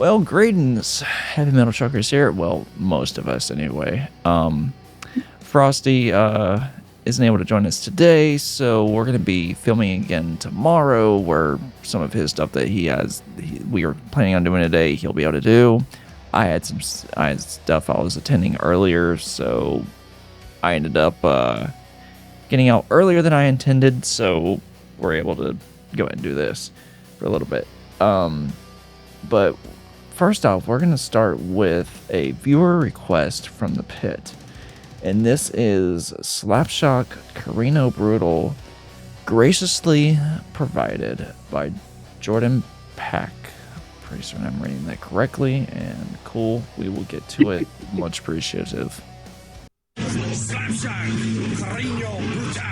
Well, greetings, heavy metal truckers here. Well, most of us anyway. Frosty isn't able to join us today, so we're going to be filming again tomorrow, where some of his stuff that we were planning on doing today, he'll be able to do. I had stuff I was attending earlier, so I ended up getting out earlier than I intended, so we're able to go ahead and do this for a little bit. But first off, we're going to start with a viewer request from the pit. And this is Slapshock Carino Brutal, graciously provided by Jordan Pack. Pretty certain I'm reading that correctly, and cool. We will get to it. Much appreciative. Slapshock Carino Brutal.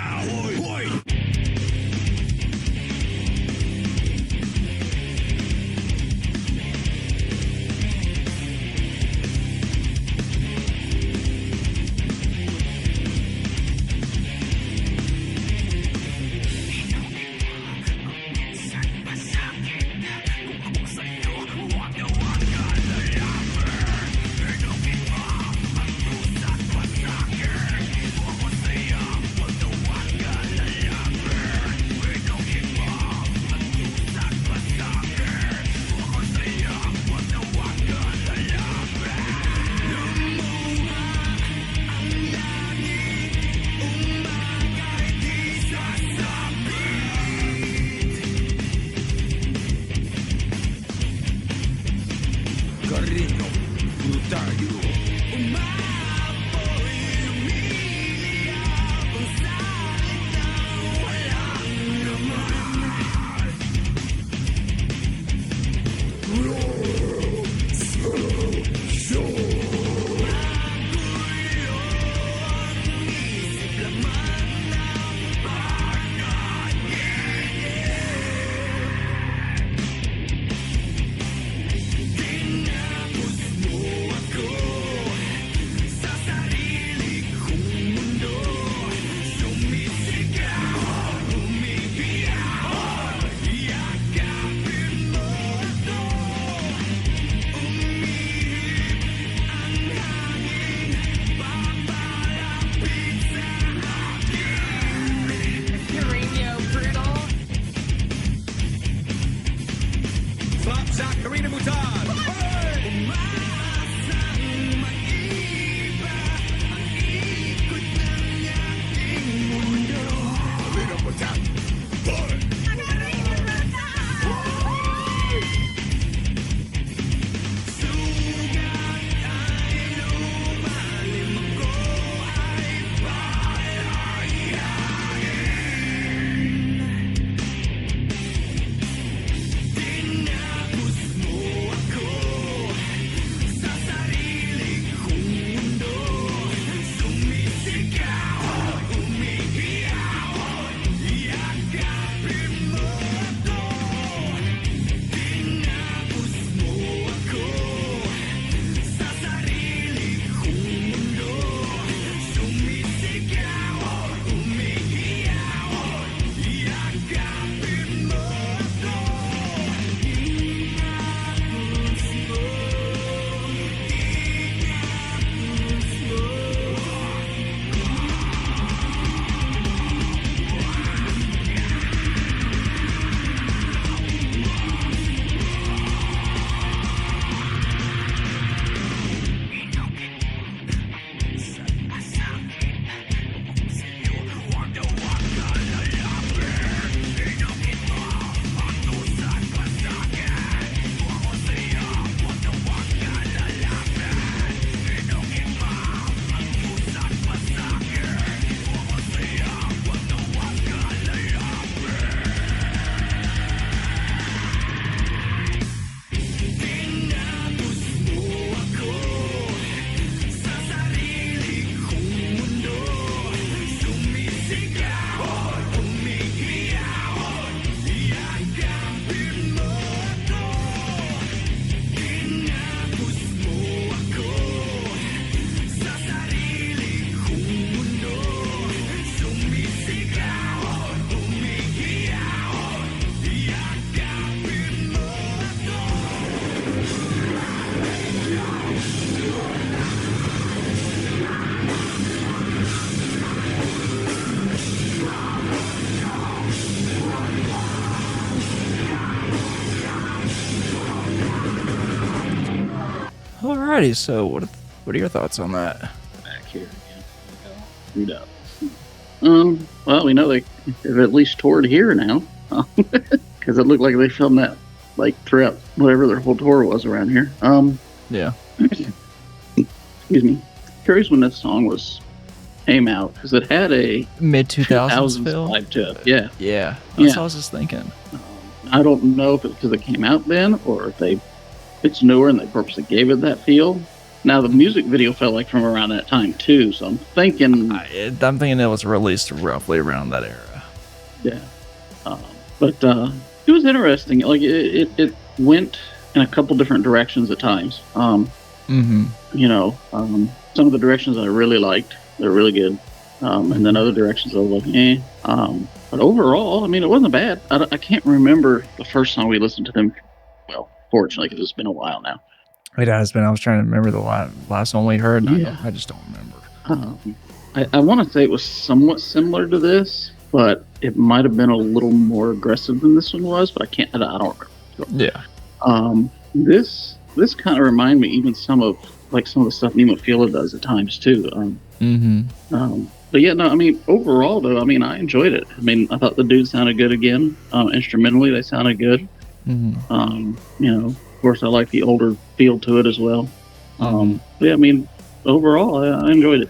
Carino Brutal. Slapshock Carino Brutal. Alrighty, so what are your thoughts on that? Back here again. Screwed up. Well, we know they've at least toured here now, because it looked like they filmed that like throughout whatever their whole tour was around here. Yeah. Excuse me. Curious when this song came out, because it had a Mid 2000s 2000s feel. vibe to it. Yeah. Yeah. That's Yeah. what I was just thinking. I don't know if it's because it came out then, or if it's newer and they purposely gave it that feel. Now the music video felt like from around that time too, so I'm thinking, I'm thinking it was released roughly around that era. yeah. But it was interesting. Like it went in a couple different directions at times. Mm-hmm. Some of the directions I really liked, they're really good, and then other directions I was like, eh. But overall, I mean, it wasn't bad. I can't remember the first time we listened to them. Well, fortunately, because it's been a while now. It has been. I was trying to remember the last one we heard. And Yeah. I just don't remember. I want to say it was somewhat similar to this, but it might have been a little more aggressive than this one was. But I don't remember. Yeah. This kind of reminded me even some of the stuff Nemo Fila does at times too. But yeah, no, I mean, overall though, I mean, I enjoyed it. I mean, I thought the dudes sounded good again. Instrumentally, they sounded good. Of course, I like the older feel to it as well. But yeah, I mean, overall, I enjoyed it.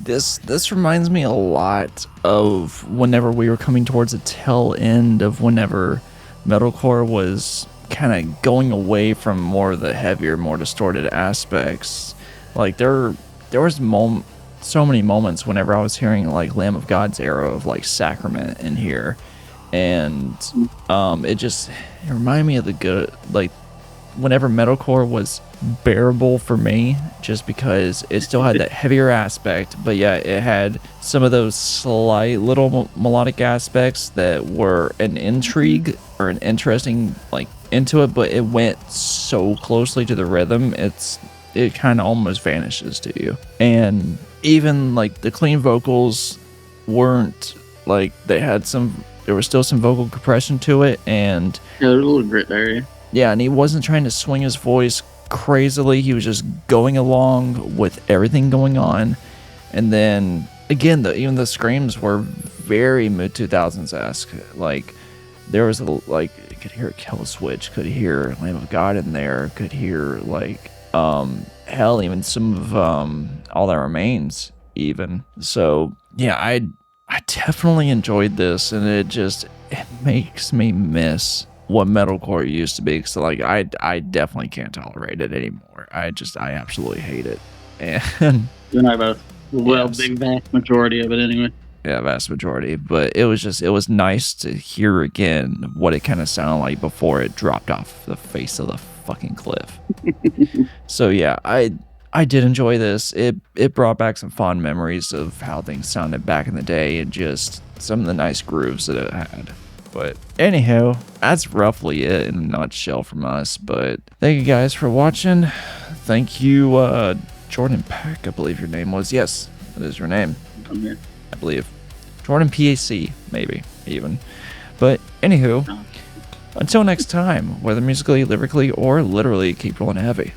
This reminds me a lot of whenever we were coming towards the tail end of whenever metalcore was kind of going away from more of the heavier, more distorted aspects. Like there was so many moments whenever I was hearing like Lamb of God's era of like Sacrament in here, and it reminded me of the good, like whenever metalcore was bearable for me, just because it still had that heavier aspect, but yeah, it had some of those slight little melodic aspects that were an intrigue or an interesting like into it, but it went so closely to the rhythm, it kind of almost vanishes to you. And even like the clean vocals weren't like, there was still some vocal compression to it, and Yeah, there's a little grit there. yeah, and he wasn't trying to swing his voice crazily. He was just going along with everything going on. And then again, even the screams were very mid 2000s-esque. Like there was you could hear a Kill Switch, could hear Lamb of God in there, could hear like hell, even some of All That Remains even. So yeah, I definitely enjoyed this, and it makes me miss what metalcore used to be. So like I definitely can't tolerate it anymore. I absolutely hate it. And You and I both. Well, Yes. big vast majority of it anyway. yeah, vast majority. But it was nice to hear again what it kind of sounded like before it dropped off the face of the fucking cliff. So yeah, I did enjoy this. It brought back some fond memories of how things sounded back in the day, and just some of the nice grooves that it had. But anyhow, that's roughly it in a nutshell from us. But thank you guys for watching. Thank you, Jordan Peck, I believe your name was. Yes, that is your name, Okay. I believe. Jordan PAC, maybe, even. But anywho, until next time, whether musically, lyrically, or literally, keep rolling heavy.